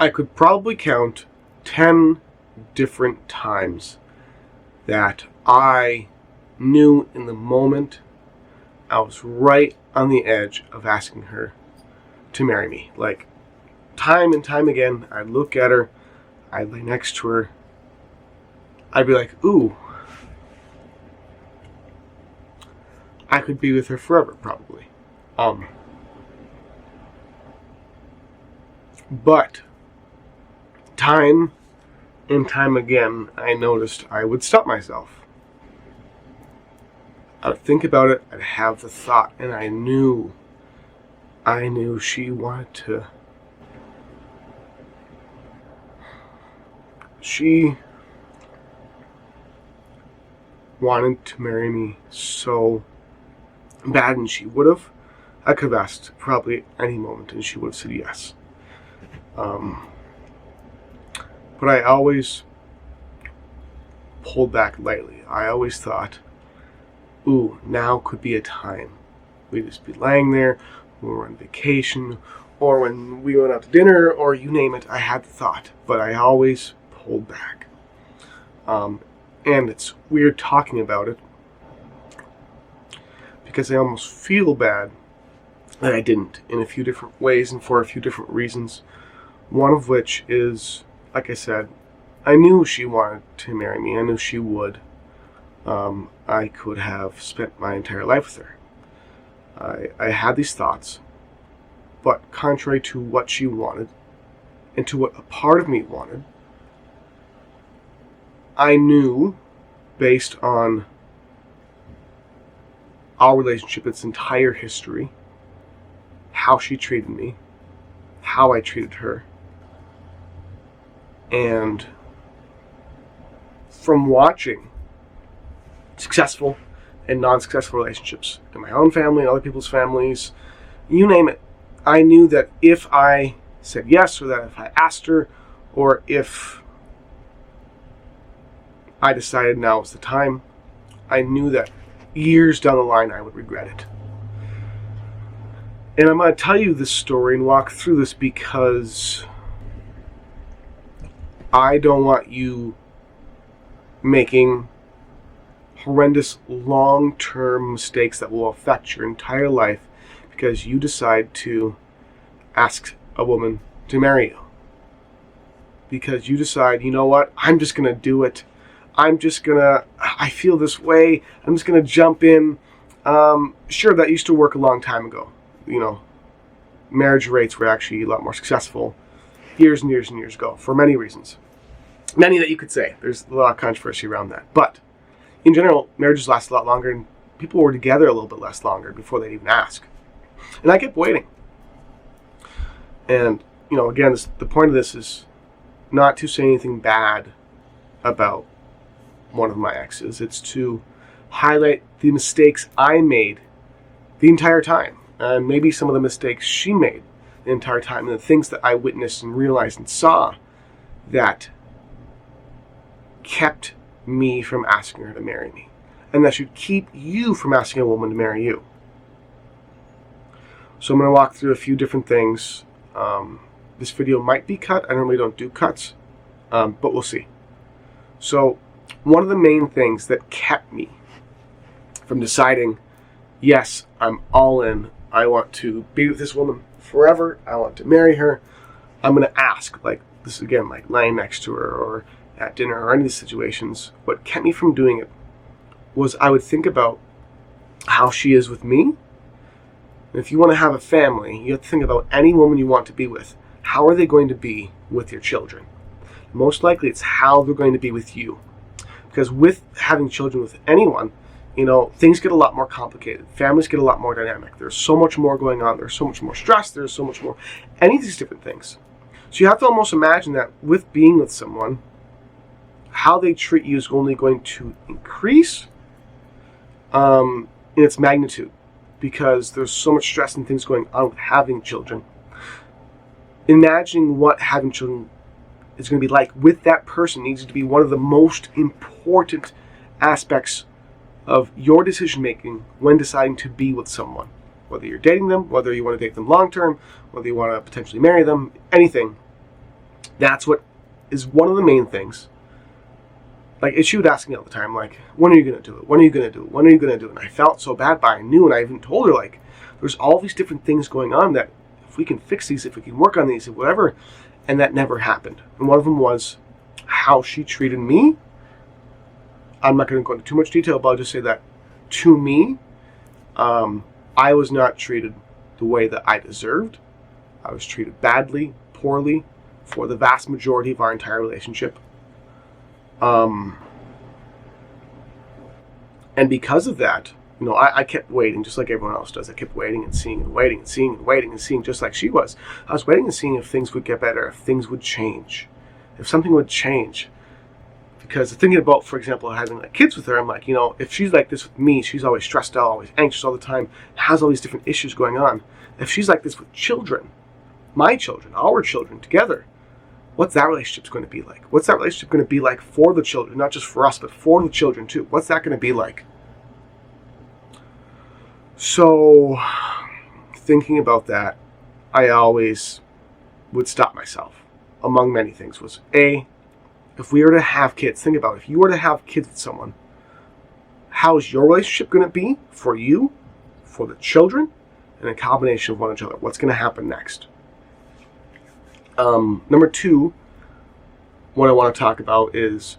I could probably count 10 different times that I knew in the moment I was right on the edge of asking her to marry me. Like, time and time again, I'd look at her, I'd lay next to her, I'd be like, ooh, I could be with her forever, probably. But time and time again, I noticed I would stop myself. I would think about it, I'd have the thought, and I knew she wanted to. She wanted to marry me so bad, and she would have. I could have asked probably at any moment, and she would have said yes. But I always pulled back lightly. I always thought, ooh, now could be a time. We'd just be laying there when we were on vacation, or when we went out to dinner, or you name it. I had the thought, but I always pulled back. And it's weird talking about it, because I almost feel bad that I didn't, in a few different ways and for a few different reasons. One of which is, like I said, I knew she wanted to marry me. I knew she would. I could have spent my entire life with her. I had these thoughts, but contrary to what she wanted, and to what a part of me wanted, I knew, based on our relationship, its entire history, how she treated me, how I treated her, and from watching successful and non-successful relationships in my own family and other people's families, you name it, I knew that if I said yes, or that if I asked her, or if I decided now was the time, I knew that years down the line I would regret it. And I'm going to tell you this story and walk through this because I don't want you making horrendous long-term mistakes that will affect your entire life because you decide to ask a woman to marry you. Because you decide, you know what, I'm just going to do it. I feel this way. I'm just going to jump in. Sure, that used to work a long time ago. You know, marriage rates were actually a lot more successful years and years and years ago for many reasons. Many that you could say. There's a lot of controversy around that. But in general, marriages last a lot longer, and people were together a little bit less longer before they'd even ask. And I kept waiting. And, you know, again, the point of this is not to say anything bad about one of my exes. It's to highlight the mistakes I made the entire time. And maybe some of the mistakes she made the entire time. And the things that I witnessed and realized and saw that kept me from asking her to marry me. And that should keep you from asking a woman to marry you. So I'm going to walk through a few different things. This video might be cut. I normally don't do cuts. But we'll see. So one of the main things that kept me from deciding, yes, I'm all in. I want to be with this woman forever. I want to marry her. I'm going to ask, like this again, like lying next to her or at dinner or any of these situations. What kept me from doing it was I would think about how she is with me. And if you want to have a family, you have to think about any woman you want to be with. How are they going to be with your children? Most likely it's how they're going to be with you. Because with having children with anyone, you know, things get a lot more complicated. Families get a lot more dynamic. There's so much more going on. There's so much more stress. There's so much more, any of these different things. So you have to almost imagine that with being with someone, how they treat you is only going to increase in its magnitude. Because there's so much stress and things going on with having children. Imagining what having children is going to be like with that person needs to be one of the most important aspects of your decision making when deciding to be with someone. Whether you're dating them, whether you want to date them long term, whether you want to potentially marry them, anything. That's what is one of the main things. Like, she would ask me all the time, like, when are you going to do it? When are you going to do it? When are you going to do it? And I felt so bad, but I knew, and I even told her, like, there's all these different things going on that if we can fix these, if we can work on these, if whatever, and that never happened. And one of them was how she treated me. I'm not going to go into too much detail, but I'll just say that to me, I was not treated the way that I deserved. I was treated badly, poorly, for the vast majority of our entire relationship. And because of that, you know, I kept waiting, just like everyone else does. I kept waiting and seeing and waiting and seeing and waiting and seeing, just like she was. I was waiting and seeing if things would get better, if things would change, if something would change. Because thinking about, for example, having like kids with her, I'm like, you know, if she's like this with me, she's always stressed out, always anxious all the time, has all these different issues going on. If she's like this with children, my children, our children together, what's that relationship going to be like? What's that relationship going to be like for the children? Not just for us, but for the children too. What's that going to be like? So, thinking about that, I always would stop myself. Among many things was, if we were to have kids, think about it. If you were to have kids with someone, how is your relationship going to be for you, for the children, and a combination of one another? What's going to happen next? Number two, what I want to talk about is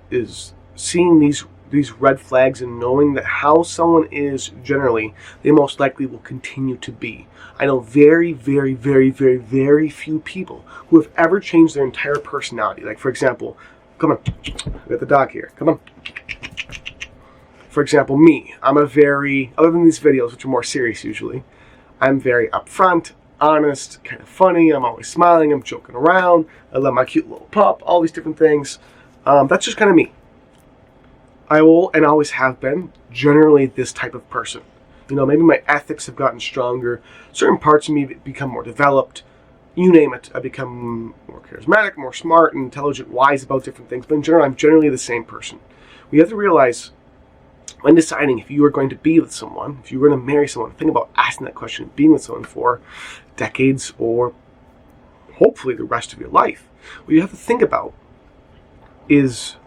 seeing these red flags and knowing that how someone is generally, they most likely will continue to be. I know very, very, very, very, very few people who have ever changed their entire personality. Like, for example, come on, we got the dog here. Come on. For example, me. I'm a very, other than these videos, which are more serious usually, I'm very upfront, honest, kind of funny. I'm always smiling. I'm joking around. I love my cute little pup. All these different things. That's just kind of me. I will and always have been generally this type of person. You know, maybe my ethics have gotten stronger. Certain parts of me become more developed. You name it. I become more charismatic, more smart, and intelligent, wise about different things. But in general, I'm generally the same person. We have to realize when deciding if you are going to be with someone, if you're going to marry someone, think about asking that question, being with someone for decades or hopefully the rest of your life. What you have to think about is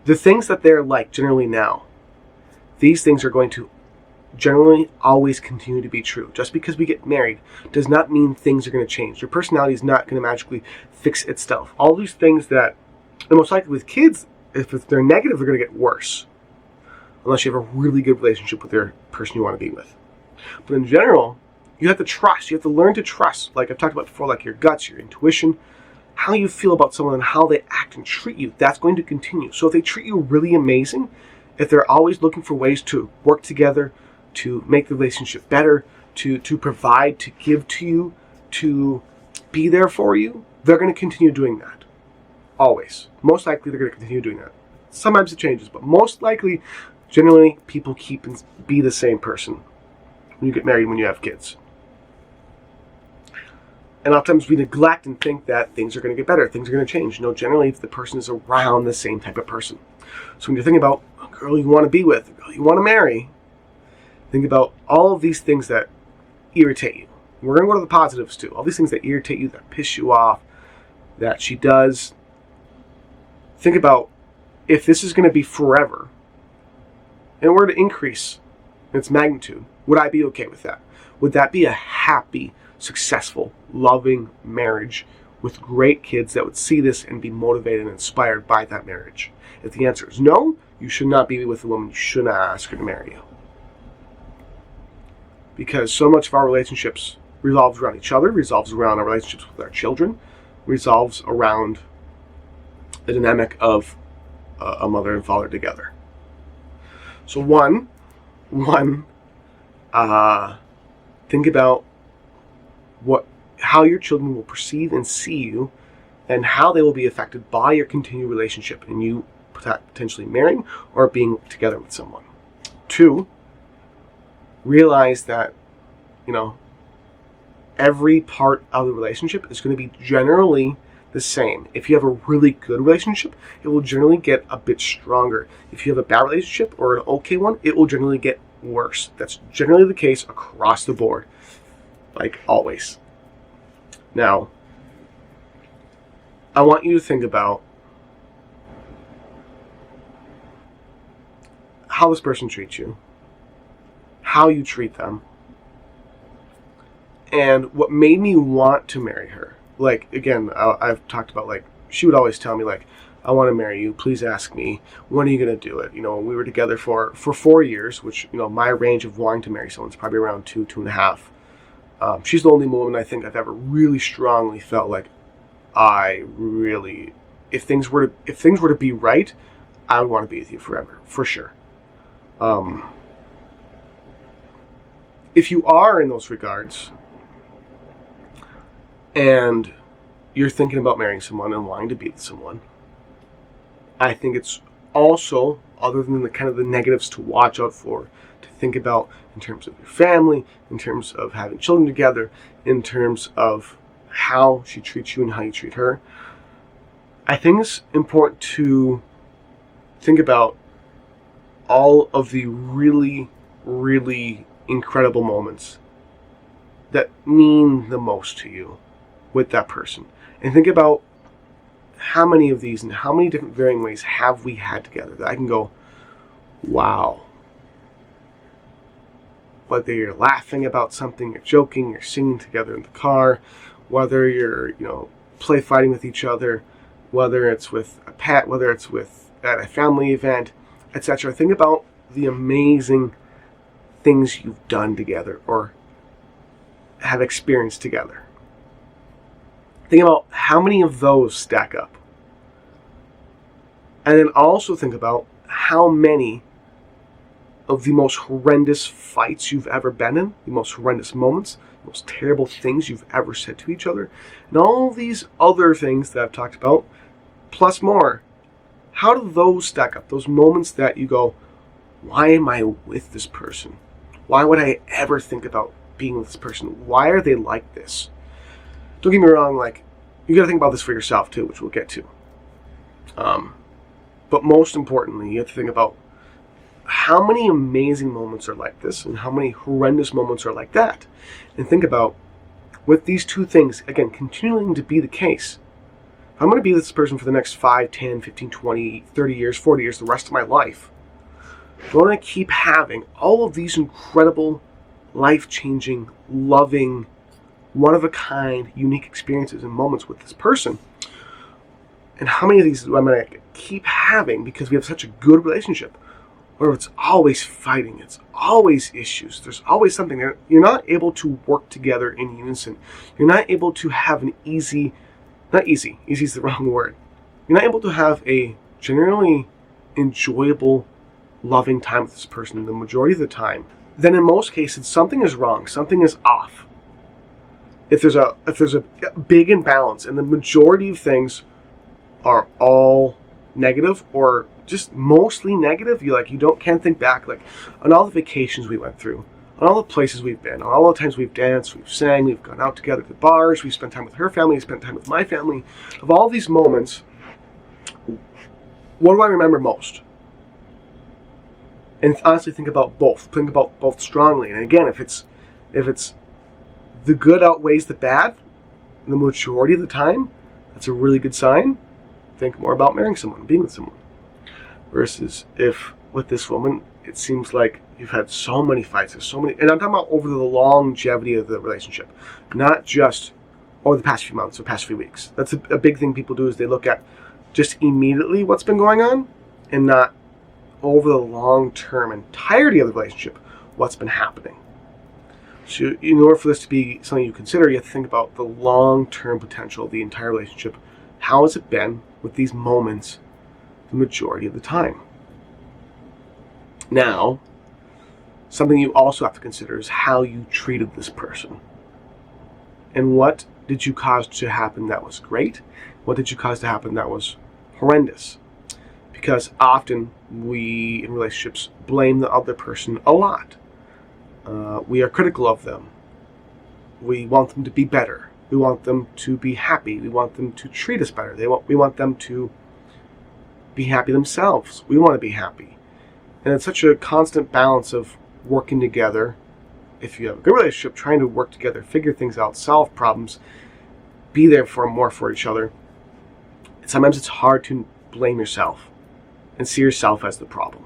the things that they're like generally now. These things are going to generally always continue to be true. Just because we get married does not mean things are going to change. Your personality is not going to magically fix itself. All these things that, and most likely with kids, if they're negative, they're going to get worse. Unless you have a really good relationship with their person you want to be with. But in general, you have to trust. You have to learn to trust. Like I've talked about before, like your guts, your intuition, how you feel about someone and how they act and treat you. That's going to continue. So if they treat you really amazing, if they're always looking for ways to work together, to make the relationship better, to provide, to give to you, to be there for you, they're going to continue doing that. Always. Most likely they're going to continue doing that. Sometimes it changes, but most likely, generally, people keep and be the same person when you get married, when you have kids. And oftentimes we neglect and think that things are going to get better, things are going to change. No, generally, if the person is around the same type of person. So when you're thinking about a girl you want to be with, a girl you want to marry, think about all of these things that irritate you. We're going to go to the positives too. All these things that irritate you, that piss you off, that she does. Think about if this is going to be forever, and were to increase in its magnitude, would I be okay with that? Would that be a happy, successful, loving marriage with great kids that would see this and be motivated and inspired by that marriage? If the answer is no, you should not be with a woman. You should not ask her to marry you. Because so much of our relationships revolves around each other, revolves around our relationships with our children, revolves around the dynamic of a mother and father together. So think about how your children will perceive and see you, and how they will be affected by your continued relationship and you potentially marrying or being together with someone. 2, realize that, every part of the relationship is going to be generally the same. If you have a really good relationship, it will generally get a bit stronger. If you have a bad relationship or an okay one, it will generally get worse. That's generally the case across the board, like always. Now, I want you to think about how this person treats you, how you treat them, and what made me want to marry her. Like, again, I've talked about, like, she would always tell me, like, I want to marry you. Please ask me. When are you going to do it? You know, we were together for 4 years, which, you know, my range of wanting to marry someone is probably around 2.5. She's the only woman I think I've ever really strongly felt like if things were to be right, I would want to be with you forever, for sure. If you are in those regards, and you're thinking about marrying someone and wanting to be with someone, I think it's also, other than the kind of the negatives to watch out for, to think about in terms of your family, in terms of having children together, in terms of how she treats you and how you treat her. I think it's important to think about all of the really, really incredible moments that mean the most to you with that person. And think about how many of these and how many different varying ways have we had together that I can go, wow. Whether you're laughing about something, you're joking, you're singing together in the car, whether you're, play fighting with each other, whether it's with a pet, whether it's at a family event, etc. Think about the amazing things you've done together or have experienced together. Think about how many of those stack up. And then also think about how many of the most horrendous fights you've ever been in, the most horrendous moments, the most terrible things you've ever said to each other, and all these other things that I've talked about, plus more. How do those stack up? Those moments that you go, why am I with this person? Why would I ever think about being with this person? Why are they like this? Don't get me wrong, like, you gotta think about this for yourself too, which we'll get to. But most importantly, you have to think about how many amazing moments are like this and how many horrendous moments are like that. And think about, with these two things, again, continuing to be the case, if I'm going to be with this person for the next 5, 10, 15, 20, 30 years, 40 years, the rest of my life, do I want to keep having all of these incredible, life-changing, loving, one-of-a-kind, unique experiences and moments with this person? And how many of these am I going to keep having because we have such a good relationship? Or it's always fighting, it's always issues, there's always something there. You're not able to work together in unison. You're not able to have an easy is the wrong word. You're not able to have a generally enjoyable, loving time with this person the majority of the time. Then in most cases, something is wrong, something is off. If there's a big imbalance, and the majority of things are all negative or just mostly negative, can't think back on all the vacations we went through, on all the places we've been, on all the times we've danced, we've sang, we've gone out together to bars, we've spent time with her family, we've spent time with my family. Of all these moments, what do I remember most? And honestly, think about both strongly. And again, if it's the good outweighs the bad the majority of the time, that's a really good sign. Think more about marrying someone, being with someone. Versus if with this woman, it seems like you've had so many fights, and I'm talking about over the longevity of the relationship, not just over the past few months or past few weeks. That's a big thing people do, is they look at just immediately what's been going on and not over the long-term entirety of the relationship, what's been happening. So in order for this to be something you consider, you have to think about the long-term potential of the entire relationship. How has it been with these moments the majority of the time? Now, something you also have to consider is how you treated this person. And what did you cause to happen that was great? What did you cause to happen that was horrendous? Because often we, in relationships, blame the other person a lot. We are critical of them. We want them to be better. We want them to be happy. We want them to treat us better. We want them to be happy themselves. We want to be happy. And it's such a constant balance of working together. If you have a good relationship, trying to work together, figure things out, solve problems, be there more for each other. sometimes it's hard to blame yourself and see yourself as the problem.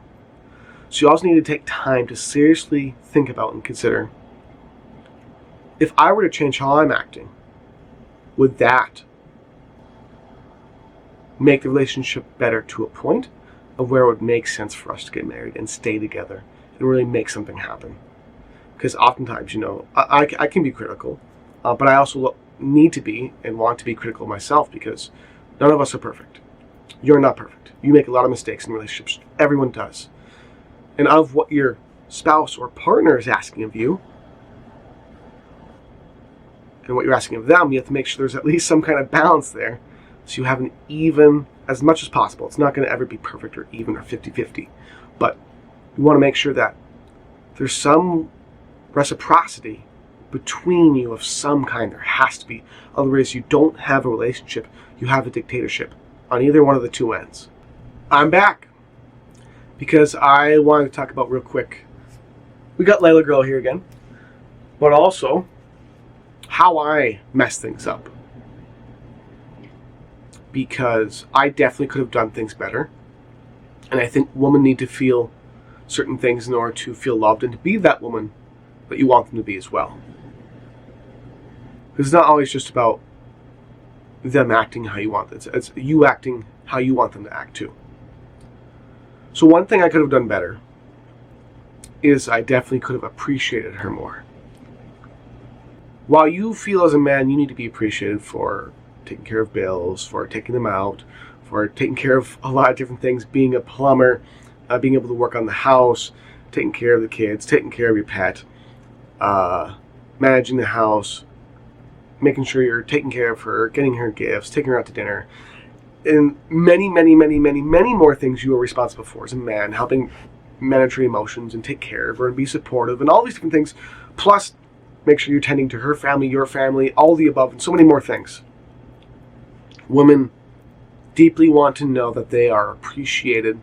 So you also need to take time to seriously think about and consider, if I were to change how I'm acting, would that make the relationship better to a point of where it would make sense for us to get married and stay together and really make something happen? Because oftentimes, I can be critical, but I also need to be and want to be critical of myself, because none of us are perfect. You're not perfect. You make a lot of mistakes in relationships. Everyone does. And of what your spouse or partner is asking of you and what you're asking of them, you have to make sure there's at least some kind of balance there, so you have an even, as much as possible. It's not going to ever be perfect or even or 50-50, but you want to make sure that there's some reciprocity between you of some kind. There has to be. Otherwise, you don't have a relationship. You have a dictatorship on either one of the two ends. I'm back because I wanted to talk about real quick. We got Layla Girl here again, but also how I mess things up. Because I definitely could have done things better. And I think women need to feel certain things in order to feel loved and to be that woman that you want them to be as well. Because it's not always just about them acting how you want them. It's you acting how you want them to act too. So one thing I could have done better is I definitely could have appreciated her more. While you feel as a man you need to be appreciated for taking care of bills, for taking them out, for taking care of a lot of different things, being a plumber, being able to work on the house, taking care of the kids, taking care of your pet, managing the house, making sure you're taking care of her, getting her gifts, taking her out to dinner, and many, many, many, many, many more things you are responsible for as a man, helping manage her emotions and take care of her and be supportive and all these different things, plus make sure you're tending to her family, your family, all the above, and so many more things. Women deeply want to know that they are appreciated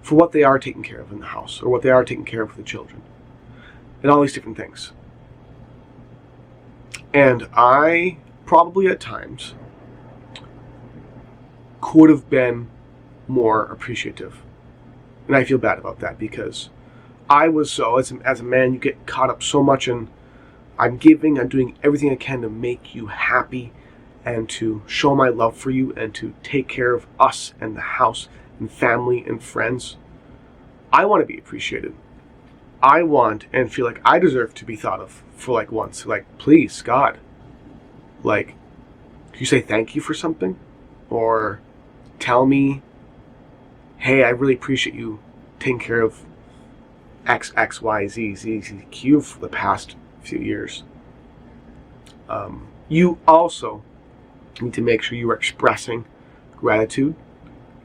for what they are taking care of in the house, or what they are taking care of with the children, and all these different things. And I probably at times could have been more appreciative. And I feel bad about that, because I was so, as a man, you get caught up so much in, I'm giving, I'm doing everything I can to make you happy and to show my love for you and to take care of us and the house and family and friends. I want to be appreciated. I want and feel like I deserve to be thought of for like once. Like, please, God, like, can you say thank you for something? Or tell me, hey, I really appreciate you taking care of X, Y, Z, Z, Z, Q for the past few years. You also need to make sure you are expressing gratitude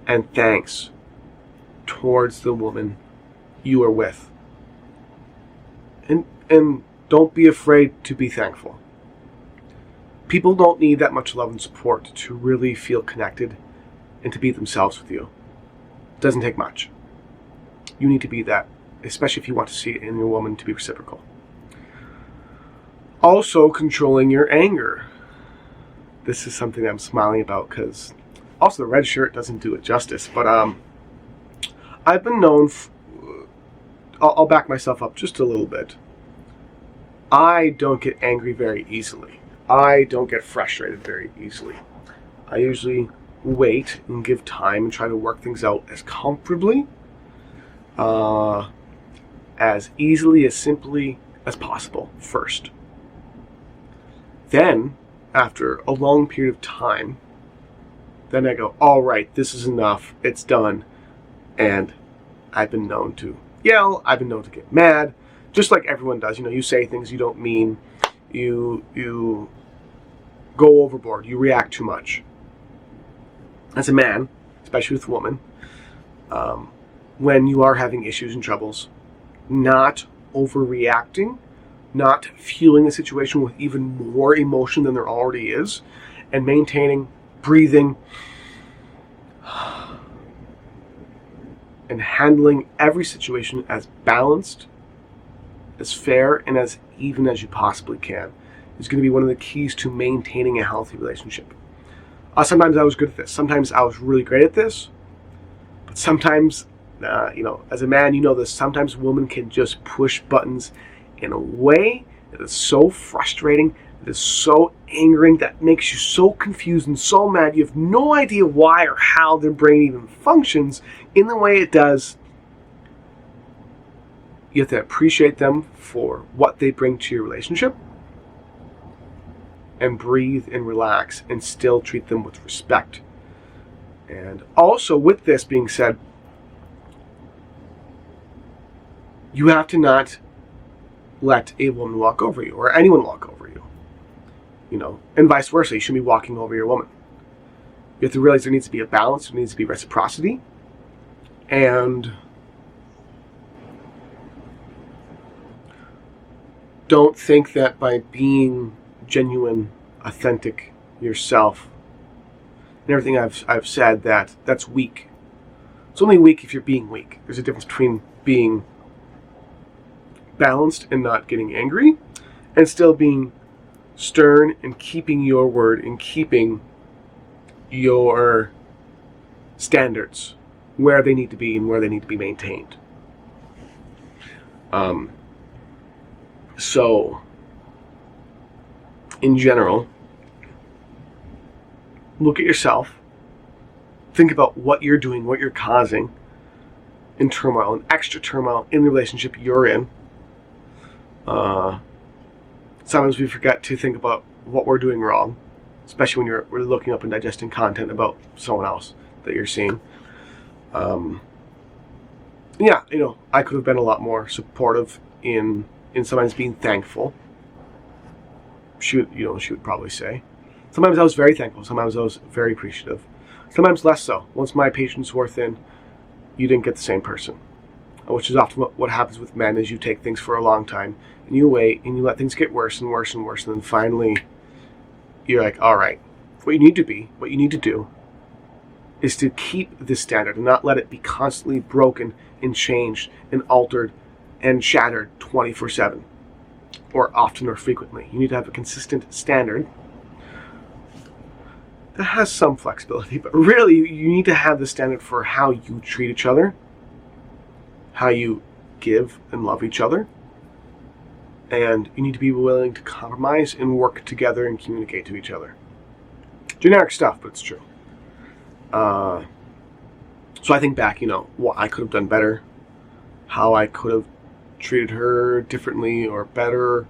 and thanks towards the woman you are with. And don't be afraid to be thankful. People don't need that much love and support to really feel connected and to be themselves with you. It doesn't take much. You need to be that, especially if you want to see it in your woman to be reciprocal. Also, controlling your anger. This is something that I'm smiling about because also the red shirt doesn't do it justice. But I've been known, I'll back myself up just a little bit. I don't get angry very easily. I don't get frustrated very easily. I usually wait and give time and try to work things out as comfortably, as easily, as simply as possible first. Then, after a long period of time, then I go, all right, this is enough, it's done. And I've been known to yell, I've been known to get mad, just like everyone does. You say things you don't mean, you go overboard, you react too much. As a man, especially with a woman, when you are having issues and troubles, not overreacting, not fueling the situation with even more emotion than there already is, and maintaining, breathing, and handling every situation as balanced, as fair, and as even as you possibly can is going to be one of the keys to maintaining a healthy relationship. Sometimes I was good at this. Sometimes I was really great at this. But sometimes, as a man, you know this. Sometimes women can just push buttons in a way that is so frustrating, that is so angering, that makes you so confused and so mad. You have no idea why or how their brain even functions in the way it does. You have to appreciate them for what they bring to your relationship, and breathe and relax and still treat them with respect. And also, with this being said, you have to not let a woman walk over you, or anyone walk over you. And vice versa. You shouldn't be walking over your woman. You have to realize there needs to be a balance, there needs to be reciprocity, and don't think that by being genuine, authentic yourself, and everything I've said, that's weak. It's only weak if you're being weak. There's a difference between being balanced and not getting angry, and still being stern and keeping your word and keeping your standards where they need to be and where they need to be maintained. So, in general, look at yourself. Think about what you're doing, what you're causing in turmoil, and extra turmoil in the relationship you're in. Sometimes we forget to think about what we're doing wrong, especially when you're really looking up and digesting content about someone else that you're seeing. I could have been a lot more supportive in sometimes being thankful. She would probably say. Sometimes I was very thankful. Sometimes I was very appreciative. Sometimes less so. Once my patience wore thin, you didn't get the same person. Which is often what happens with men, is you take things for a long time, and you wait, and you let things get worse and worse and worse, and then finally, you're like, all right, what you need to do, is to keep this standard and not let it be constantly broken and changed and altered and shattered 24/7, or often or frequently. You need to have a consistent standard that has some flexibility, but really you need to have the standard for how you treat each other, how you give and love each other, and you need to be willing to compromise and work together and communicate to each other. Generic stuff, but it's true. So I think back, what I could have done better, how I could have treated her differently or better,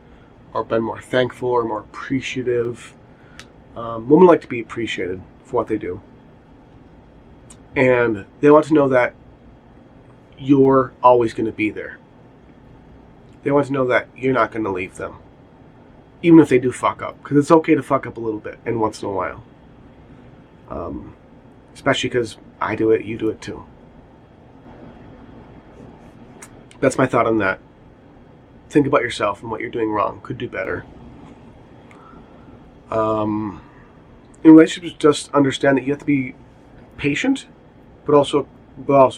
or been more thankful or more appreciative. Women like to be appreciated for what they do, and they want to know that you're always going to be there. They want to know that you're not going to leave them, even if they do fuck up, because it's okay to fuck up a little bit and once in a while. Especially because I do it, you do it too. That's my thought on that. Think about yourself and what you're doing wrong. Could do better. In relationships, just understand that you have to be patient, but also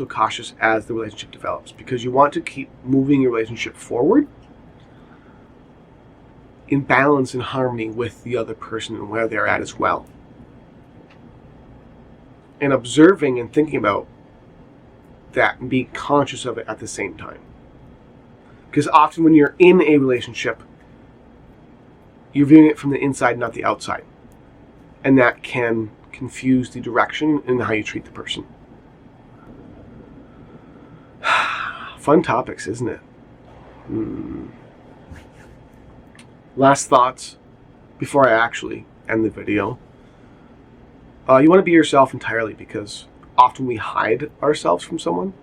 cautious as the relationship develops, because you want to keep moving your relationship forward in balance and harmony with the other person and where they're at as well. And observing and thinking about that and being conscious of it at the same time. Because often when you're in a relationship, you're viewing it from the inside, not the outside. And that can confuse the direction in how you treat the person. Fun topics, isn't it? Last thoughts before I actually end the video. You want to be yourself entirely, because often we hide ourselves from someone,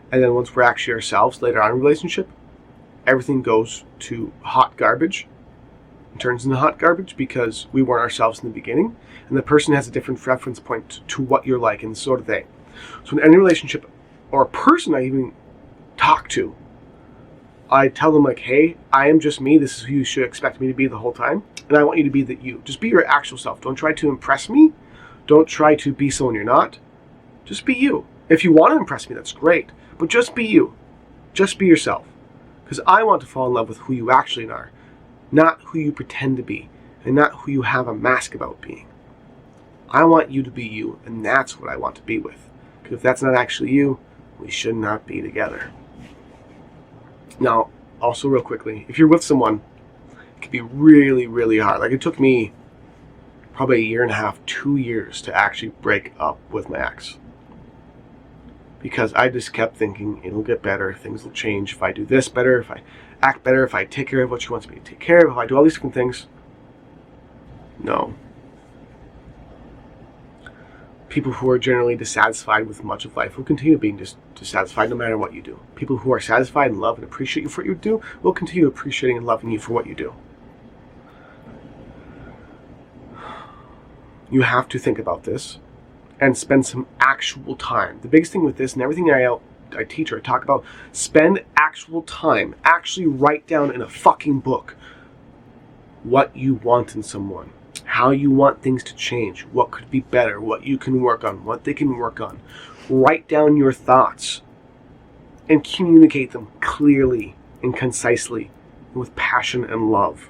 and then once we're actually ourselves later on in a relationship, everything goes to hot garbage and turns into hot garbage because we weren't ourselves in the beginning, and the person has a different reference point to what you're like and sort of thing. So in any relationship, or a person I even talk to, I tell them, like, hey, I am just me. This is who you should expect me to be the whole time, and I want you to be that you. Just be your actual self. Don't try to impress me. Don't try to be someone you're not. Just be you. If you want to impress me, that's great. But just be you. Just be yourself. Because I want to fall in love with who you actually are. Not who you pretend to be. And not who you have a mask about being. I want you to be you, and that's what I want to be with. Because if that's not actually you, we should not be together. Now, also real quickly, if you're with someone, it can be really, really hard. Like, it took me probably 1.5 years, 2 years to actually break up with my ex. Because I just kept thinking, it'll get better, things will change if I do this better, if I act better, if I take care of what she wants me to take care of, if I do all these different things. No. People who are generally dissatisfied with much of life will continue being dissatisfied no matter what you do. People who are satisfied and love and appreciate you for what you do will continue appreciating and loving you for what you do. You have to think about this and spend some actual time. The biggest thing with this and everything I teach or I talk about, spend actual time. Actually write down in a fucking book what you want in someone, how you want things to change, what could be better, what you can work on, what they can work on. Write down your thoughts and communicate them clearly and concisely and with passion and love.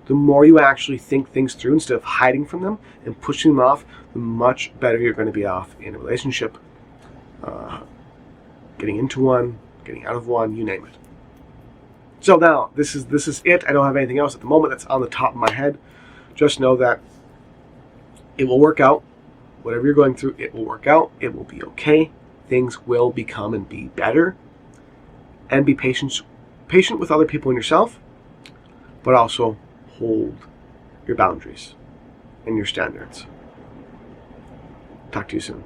The more you actually think things through instead of hiding from them and pushing them off, the much better you're going to be off in a relationship, getting into one, getting out of one, you name it. So now, this is it. I don't have anything else at the moment that's on the top of my head. Just know that it will work out. Whatever you're going through, it will work out. It will be okay. Things will become and be better. And be patient with other people and yourself, but also hold your boundaries and your standards. Talk to you soon.